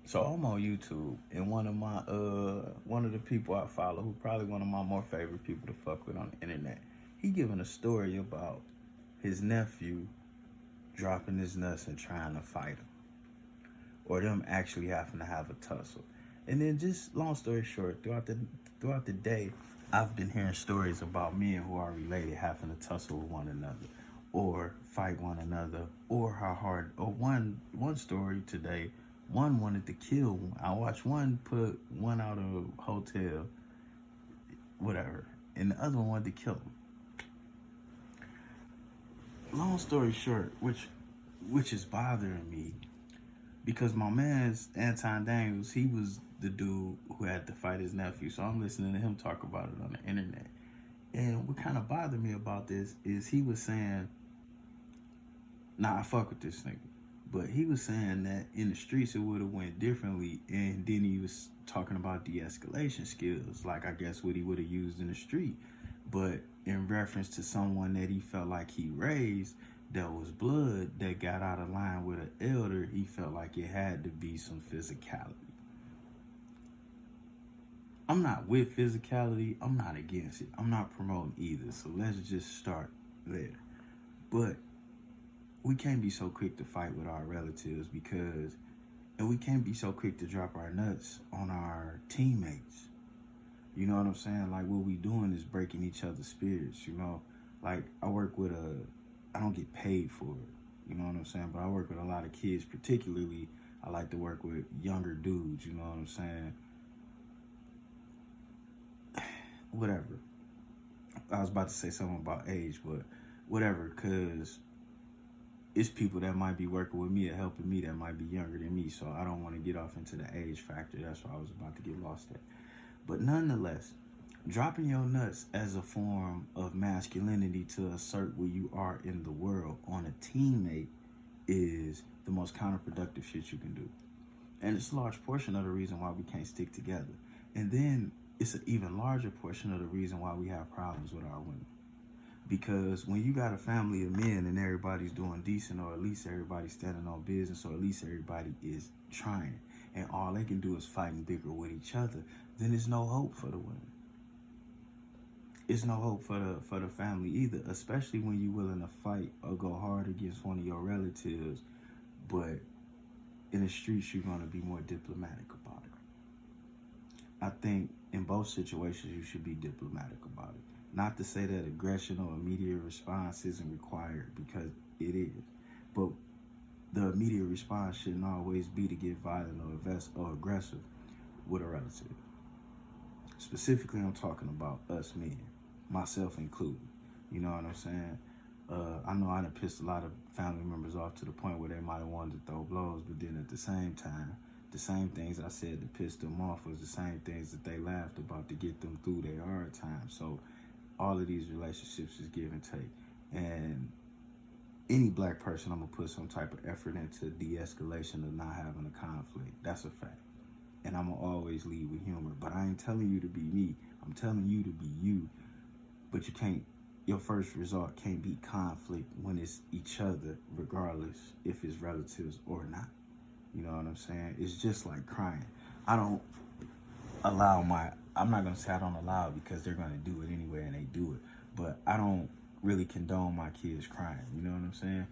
So I'm on YouTube, and one of the people I follow, who probably one of my more favorite people to fuck with on the internet, he giving a story about his nephew dropping his nuts and trying to fight him, or them actually having to have a tussle. And then, just long story short, throughout the day, I've been hearing stories about men who are related having to tussle with one another, or fight one another, or how hard. Or one story today, one wanted to kill one. I watched one put one out of a hotel, whatever, and the other one wanted to kill him. Long story short, which is bothering me, because my man's Anton Daniels, he was the dude who had to fight his nephew. So I'm listening to him talk about it on the internet. And what kind of bothered me about this is he was saying, nah, I fuck with this nigga. But he was saying that in the streets it would have went differently. And then he was talking about de-escalation skills, like I guess what he would have used in the street. But in reference to someone that he felt like he raised, that was blood, that got out of line with an elder, he felt like it had to be some physicality. I'm not with physicality. I'm not against it. I'm not promoting either. So let's just start there. But we can't be so quick to fight with our relatives, and we can't be so quick to drop our nuts on our teammates. You know what I'm saying? Like, what we doing is breaking each other's spirits, you know? Like, I don't get paid for it, you know what I'm saying? But I work with a lot of kids, particularly I like to work with younger dudes, you know what I'm saying? Whatever. I was about to say something about age, but whatever, because it's people that might be working with me or helping me that might be younger than me, so I don't want to get off into the age factor. That's why I was about to get lost at. But nonetheless, dropping your nuts as a form of masculinity to assert where you are in the world on a teammate is the most counterproductive shit you can do. And it's a large portion of the reason why we can't stick together. And then it's an even larger portion of the reason why we have problems with our women. Because when you got a family of men and everybody's doing decent, or at least everybody's standing on business, or at least everybody is trying, and all they can do is fight and bicker with each other, then there's no hope for the women. It's no hope for the family either, especially when you're willing to fight or go hard against one of your relatives, but in the streets you're going to be more diplomatic about it. I think in both situations you should be diplomatic about it. Not to say that aggression or immediate response isn't required, because it is. But the immediate response shouldn't always be to get violent or aggressive with a relative. Specifically, I'm talking about us men, myself included. You know what I'm saying? I know I done pissed a lot of family members off to the point where they might have wanted to throw blows, but then at the same time, the same things I said to piss them off was the same things that they laughed about to get them through their hard time. So all of these relationships is give and take. And any black person, I'm going to put some type of effort into de-escalation of not having a conflict. That's a fact. And I'm going to always lead with humor. But I ain't telling you to be me. I'm telling you to be you. But your first resort can't be conflict when it's each other, regardless if it's relatives or not. You know what I'm saying? It's just like crying. I'm not going to say I don't allow it, because they're going to do it anyway and they do it. But I don't really condone my kids crying. You know what I'm saying?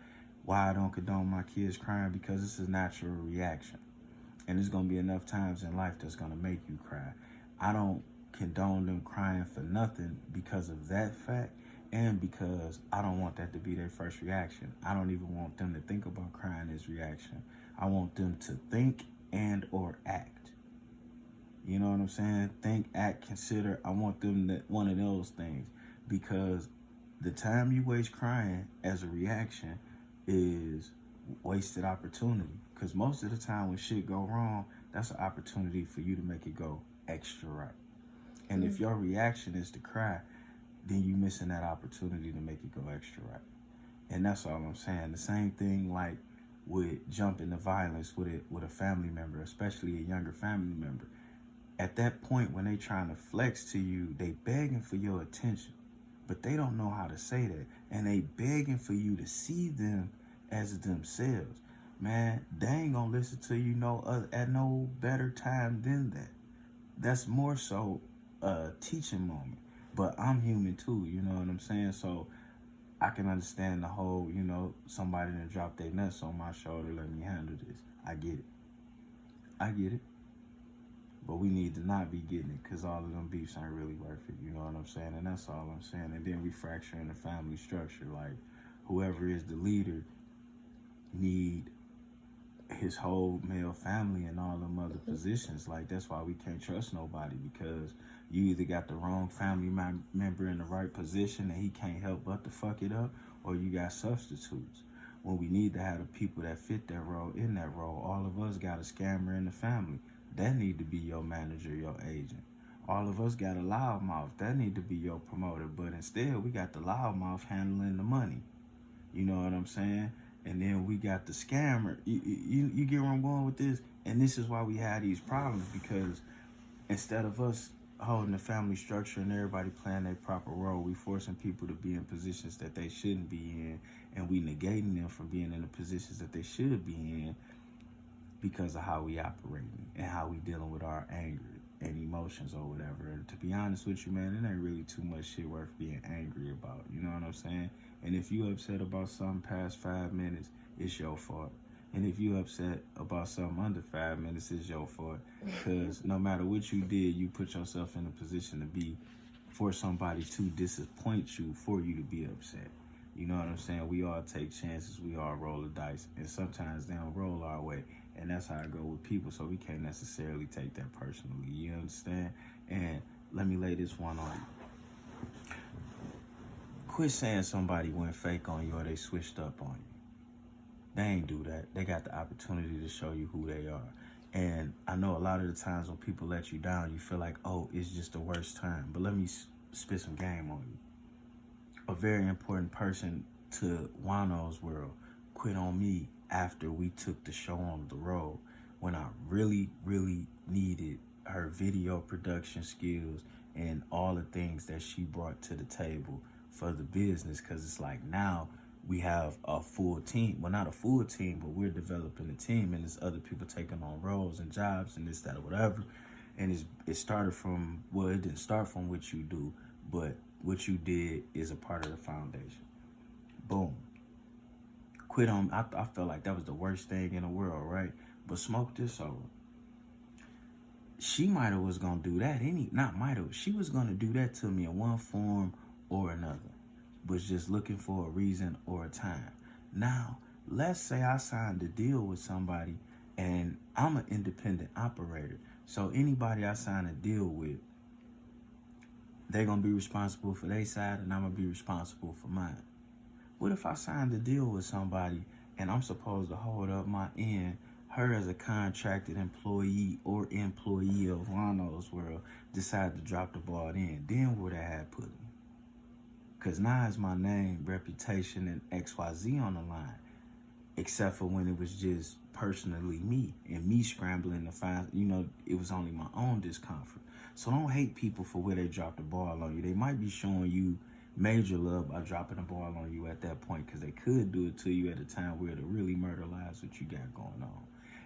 Why I don't condone my kids crying? Because it's a natural reaction. And there's going to be enough times in life that's going to make you cry. I don't condone them crying for nothing because of that fact, and because I don't want that to be their first reaction. I don't even want them to think about crying as reaction. I want them to think and or act. You know what I'm saying? Think, act, consider. I want them to, one of those things, because the time you waste crying as a reaction is wasted opportunity. Because most of the time when shit go wrong, that's an opportunity for you to make it go extra right. And if your reaction is to cry, then you missing that opportunity to make it go extra right. And that's all I'm saying. The same thing like with jumping to violence with a family member, especially a younger family member. At that point, when they trying to flex to you, they begging for your attention, but they don't know how to say that. And they begging for you to see them as themselves. man, they ain't gonna listen to you at no better time than that. That's more so a teaching moment. But I'm human too, you know what I'm saying? So I can understand the whole, somebody that dropped their nuts on my shoulder, let me handle this. I get it. I get it. But we need to not be getting it, because all of them beefs ain't really worth it, you know what I'm saying? And that's all I'm saying. And then we fracture in the family structure. Like, whoever is the leader need his whole male family and all them other positions. Like, that's why we can't trust nobody, because you either got the wrong family member in the right position and he can't help but to fuck it up, or you got substitutes. When we need to have the people that fit that role in that role, all of us got a scammer in the family. That need to be your manager, your agent. All of us got a loudmouth. That need to be your promoter. But instead, we got the loudmouth handling the money. You know what I'm saying? And then we got the scammer. You get where I'm going with this? And this is why we have these problems, because instead of us holding the family structure and everybody playing their proper role, we forcing people to be in positions that they shouldn't be in, and we negating them from being in the positions that they should be in because of how we operating and how we dealing with our anger and emotions or whatever. And to be honest with you, man, it ain't really too much shit worth being angry about. You know what I'm saying? And if you upset about something past 5 minutes, it's your fault. And if you upset about something under 5 minutes, it's your fault. Because no matter what you did, you put yourself in a position to be for somebody to disappoint you for you to be upset. You know what I'm saying? We all take chances. We all roll the dice. And sometimes they don't roll our way. And that's how I go with people. So we can't necessarily take that personally. You understand? And let me lay this one on you. Quit saying somebody went fake on you or they switched up on you. They ain't do that. They got the opportunity to show you who they are. And I know a lot of the times when people let you down, you feel like, oh, it's just the worst time. But let me spit some game on you. A very important person to Juan-o's world quit on me after we took the show on the road, when I really, really needed her video production skills and all the things that she brought to the table for the business. Because it's like, now we have a full team. Well, not a full team, but we're developing a team, and there's other people taking on roles and jobs and this, that, or whatever. And it started from, well, it didn't start from what you do, but what you did is a part of the foundation. Boom. Quit on, I felt like that was the worst thing in the world, right? But smoke this over. She might have was going to do that. She was going to do that to me in one form or another. Was just looking for a reason or a time. Now, let's say I signed a deal with somebody and I'm an independent operator. So anybody I sign a deal with, they're going to be responsible for their side and I'm going to be responsible for mine. What if I signed a deal with somebody and I'm supposed to hold up my end, her as a contracted employee or employee of Juan-o's world decide to drop the ball then where that had put me? Because now it's my name, reputation, and XYZ on the line. Except for when it was just personally me and me scrambling to find, it was only my own discomfort. So don't hate people for where they dropped the ball on you. They might be showing you major love by dropping the ball on you at that point, because they could do it to you at a time where to really murderize what you got going on.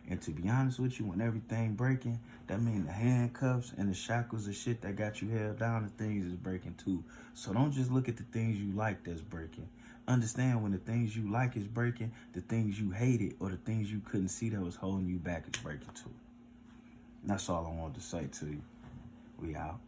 And to be honest with you, when everything breaking, that means the handcuffs and the shackles and shit that got you held down and things is breaking too. So don't just look at the things you like that's breaking. Understand when the things you like is breaking, the things you hated or the things you couldn't see that was holding you back is breaking too. And that's all I wanted to say to you. We out.